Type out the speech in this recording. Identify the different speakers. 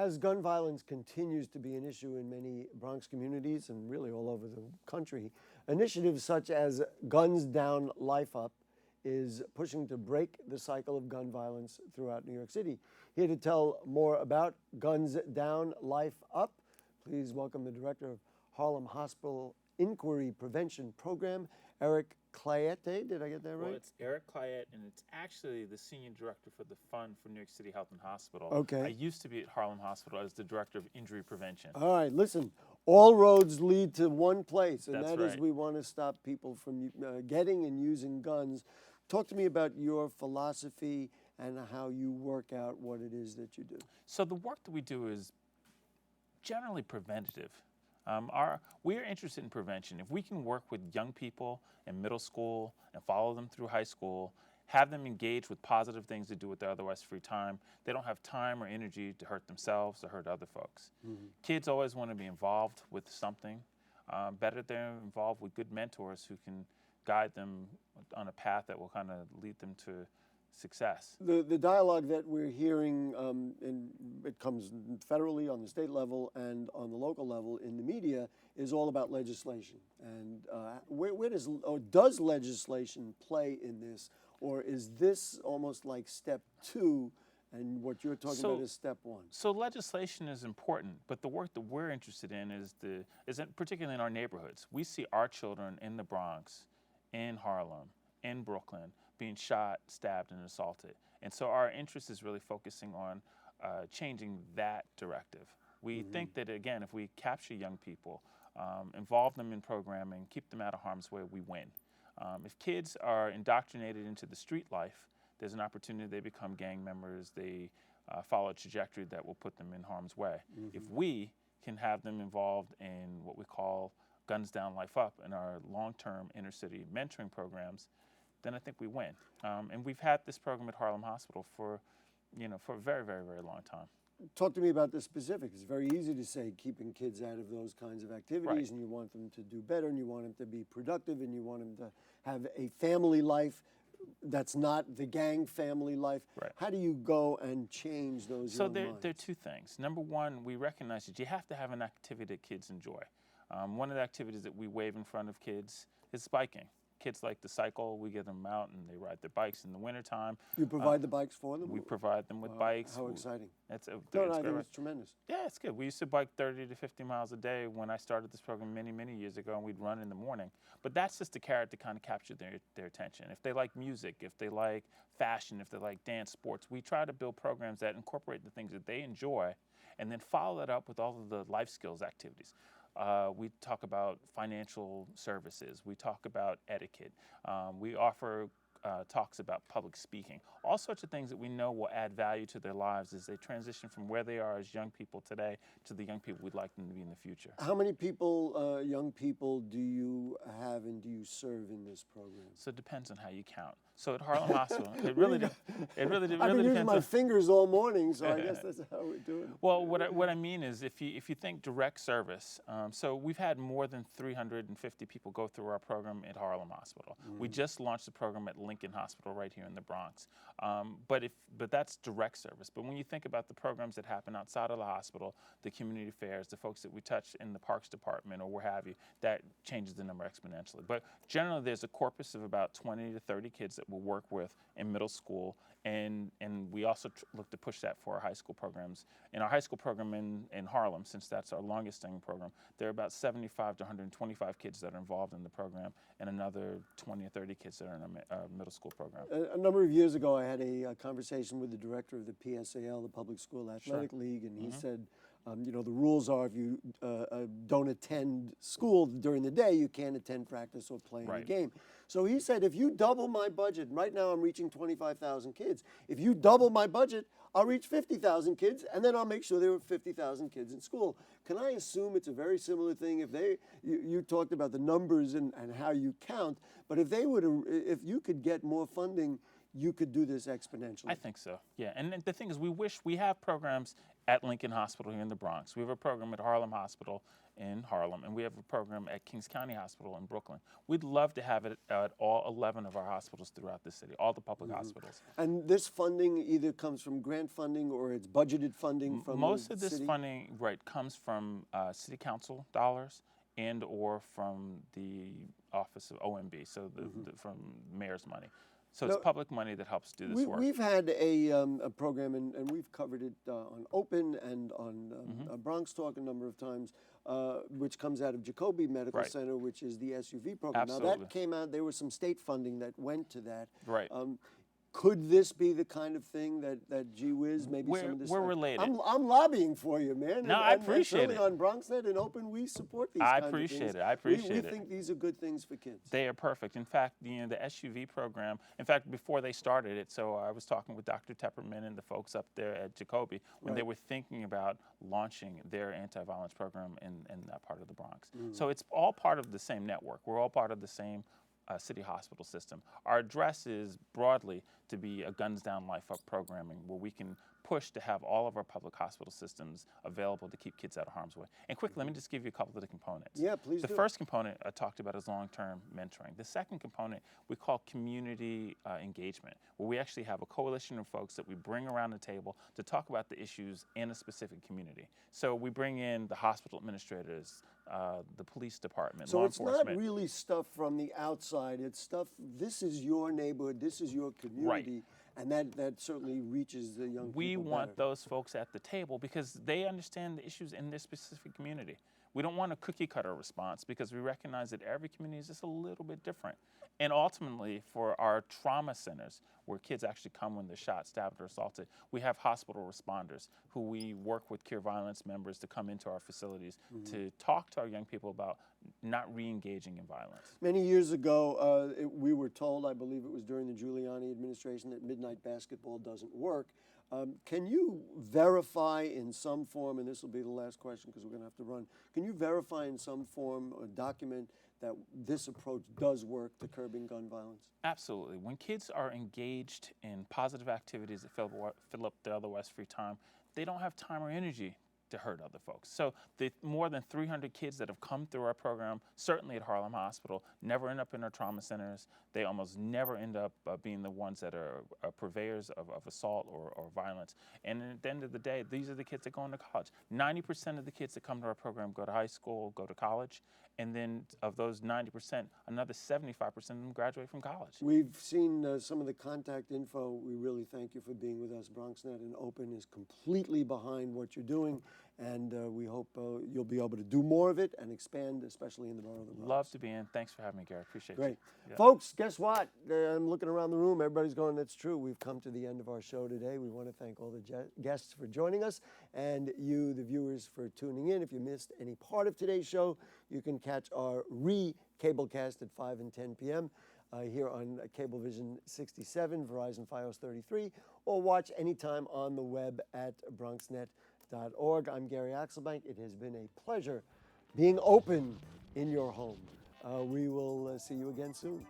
Speaker 1: As gun violence continues to be an issue in many Bronx communities and really all over the country, initiatives such as Guns Down, Life Up is pushing to break the cycle of gun violence throughout New York City. Here to tell more about Guns Down, Life Up, please welcome the director of Harlem Hospital Inquiry Prevention Program, Eric Clayette. Did I get that right?
Speaker 2: Well, it's Eric Clayette, and it's actually the senior director for the Fund for New York City Health and Hospital.
Speaker 1: Okay.
Speaker 2: I used to be at Harlem Hospital as the director of injury prevention.
Speaker 1: All right, listen, all roads lead to one place, and
Speaker 2: That's
Speaker 1: that
Speaker 2: right.
Speaker 1: is we want to stop people from getting and using guns. Talk to me about your philosophy and how you work out what it is that you do.
Speaker 2: So the work that we do is generally preventative. We are interested in prevention. If we can work with young people in middle school and follow them through high school, have them engage with positive things to do with their otherwise free time, they don't have time or energy to hurt themselves or hurt other folks. Mm-hmm. Kids always want to be involved with something. Better they're involved with good mentors who can guide them on a path that will kind of lead them to success.
Speaker 1: The dialogue that we're hearing, and it comes federally on the state level and on the local level in the media, is all about legislation. And where does legislation play in this, or is this almost like step two, and what you're talking about is step one? So
Speaker 2: legislation is important, but the work that we're interested in is particularly in our neighborhoods. We see our children in the Bronx, in Harlem, in Brooklyn, being shot, stabbed, and assaulted. And so our interest is really focusing on changing that directive. We think that, again, if we capture young people, involve them in programming, keep them out of harm's way, we win. If kids are indoctrinated into the street life, there's an opportunity they become gang members, they follow a trajectory that will put them in harm's way. If we can have them involved in what we call Guns Down, Life Up in our long-term inner-city mentoring programs, then I think we win. And we've had this program at Harlem Hospital for a very, very, very long time.
Speaker 1: Talk to me about the specifics. It's very easy to say keeping kids out of those kinds of activities,
Speaker 2: right.
Speaker 1: And you want them to do better, and you want them to be productive, and you want them to have a family life that's not the gang family life.
Speaker 2: Right.
Speaker 1: How do you go and change those young minds?
Speaker 2: So there are two things. Number one, we recognize that you have to have an activity that kids enjoy. One of the activities that we wave in front of kids is biking. Kids like to cycle. We get them out and they ride their bikes in the wintertime.
Speaker 1: You provide the bikes for them?
Speaker 2: We provide them with bikes.
Speaker 1: How exciting.
Speaker 2: I
Speaker 1: think it's tremendous.
Speaker 2: Yeah, it's good. We used to bike 30 to 50 miles a day when I started this program many, many years ago, and we'd run in the morning. But that's just a carrot to kind of capture their attention. If they like music, if they like fashion, if they like dance, sports, we try to build programs that incorporate the things that they enjoy and then follow that up with all of the life skills activities. We talk about financial services. We talk about etiquette. We offer talks about public speaking. All sorts of things that we know will add value to their lives as they transition from where they are as young people today to the young people we'd like them to be in the future.
Speaker 1: How many people, young people, do you have and do you serve in this program?
Speaker 2: So it depends on how you count. So at Harlem Hospital, it really
Speaker 1: I've been using my fingers all morning, so I guess that's how we're doing it.
Speaker 2: Well, what I mean is if you think direct service, so we've had more than 350 people go through our program at Harlem Hospital. We just launched the program at Lincoln Hospital right here in the Bronx. But that's direct service. But when you think about the programs that happen outside of the hospital, the community fairs, the folks that we touch in the parks department or where have you, that changes the number exponentially. But generally, there's a corpus of about 20 to 30 kids that we'll work with in middle school, and we also look to push that for our high school programs. In our high school program in Harlem, since that's our longest standing program, there are about 75 to 125 kids that are involved in the program, and another 20 or 30 kids that are in our middle school program.
Speaker 1: A number of years ago, I had a conversation with the director of the PSAL, the Public School Athletic League, and he said, the rules are if you don't attend school during the day, you can't attend practice or play in a game. So he said, if you double my budget, right now I'm reaching 25,000 kids. If you double my budget, I'll reach 50,000 kids, and then I'll make sure there are 50,000 kids in school. Can I assume it's a very similar thing? If you talked about the numbers and how you count, but if you could get more funding, you could do this exponentially.
Speaker 2: I think so, yeah. And the thing is, we have programs at Lincoln Hospital here in the Bronx. We have a program at Harlem Hospital in Harlem, and we have a program at Kings County Hospital in Brooklyn. We'd love to have it at all 11 of our hospitals throughout the city, all the public hospitals.
Speaker 1: And this funding either comes from grant funding or it's budgeted funding from
Speaker 2: Most
Speaker 1: the
Speaker 2: of this
Speaker 1: city?
Speaker 2: funding, right, comes from city council dollars and or from the office of OMB, so from mayor's money. So it's public money that helps do this work.
Speaker 1: We've had a program, and we've covered it on Open and on Bronx Talk a number of times, which comes out of Jacoby Medical
Speaker 2: Right.
Speaker 1: Center, which is the SUV program.
Speaker 2: Absolutely.
Speaker 1: Now that came out, there was some state funding that went to that.
Speaker 2: Right.
Speaker 1: Could this be the kind of thing that gee whiz, maybe some of this?
Speaker 2: We're related.
Speaker 1: I'm lobbying for you, man.
Speaker 2: No, I appreciate
Speaker 1: and
Speaker 2: it.
Speaker 1: on BronxNet and Open, we support these
Speaker 2: I
Speaker 1: kinds of
Speaker 2: appreciate
Speaker 1: things.
Speaker 2: it. I appreciate
Speaker 1: we
Speaker 2: it.
Speaker 1: think these are good things for kids.
Speaker 2: They are perfect. In fact, the SUV program, in fact, before they started it, so I was talking with Dr. Tepperman and the folks up there at Jacoby when they were thinking about launching their anti-violence program in that part of the Bronx. So it's all part of the same network. We're all part of the same city hospital system. Our address is broadly to be a guns down life up programming where we can push to have all of our public hospital systems available to keep kids out of harm's way. And quickly, let me just give you a couple of the components.
Speaker 1: Yeah, please
Speaker 2: The
Speaker 1: do.
Speaker 2: first component I talked about is long-term mentoring. The second component we call community engagement, where we actually have a coalition of folks that we bring around the table to talk about the issues in a specific community. So we bring in the hospital administrators, the police department,
Speaker 1: So
Speaker 2: law
Speaker 1: it's
Speaker 2: enforcement.
Speaker 1: not really stuff from the outside. It's stuff, this is your neighborhood, this is your community, and that certainly reaches the young people
Speaker 2: We want
Speaker 1: better.
Speaker 2: those folks at the table because they understand the issues in their specific community. We don't want a cookie cutter response because we recognize that every community is just a little bit different. And ultimately, for our trauma centers, where kids actually come when they're shot, stabbed, or assaulted, we have hospital responders who we work with Cure Violence members to come into our facilities to talk to our young people about not re-engaging in violence.
Speaker 1: Many years ago, we were told, I believe it was during the Giuliani administration, that midnight basketball doesn't work. Can you verify in some form, and this will be the last question because we're going to have to run, can you verify in some form or document that this approach does work to curbing gun violence?
Speaker 2: Absolutely. When kids are engaged in positive activities that fill up their otherwise free time, they don't have time or energy to hurt other folks. So the more than 300 kids that have come through our program, certainly at Harlem Hospital, never end up in our trauma centers. They almost never end up being the ones that are purveyors of assault or violence. And at the end of the day, these are the kids that go into college. 90% of the kids that come to our program go to high school, go to college. And then of those 90%, another 75% of them graduate from college.
Speaker 1: We've seen some of the contact info. We really thank you for being with us. BronxNet and Open is completely behind what you're doing, and we hope you'll be able to do more of it and expand, especially in the borough of the Bronx.
Speaker 2: Love to be in. Thanks for having me, Gary. Appreciate
Speaker 1: Great.
Speaker 2: it. Yeah.
Speaker 1: Folks, guess what? I'm looking around the room. Everybody's going, that's true. We've come to the end of our show today. We want to thank all the guests for joining us and you, the viewers, for tuning in. If you missed any part of today's show, you can catch our Cablecast at 5 and 10 p.m. Here on Cablevision 67, Verizon Fios 33, or watch anytime on the web at BronxNet.org. I'm Gary Axelbank. It has been a pleasure being open in your home. We will see you again soon.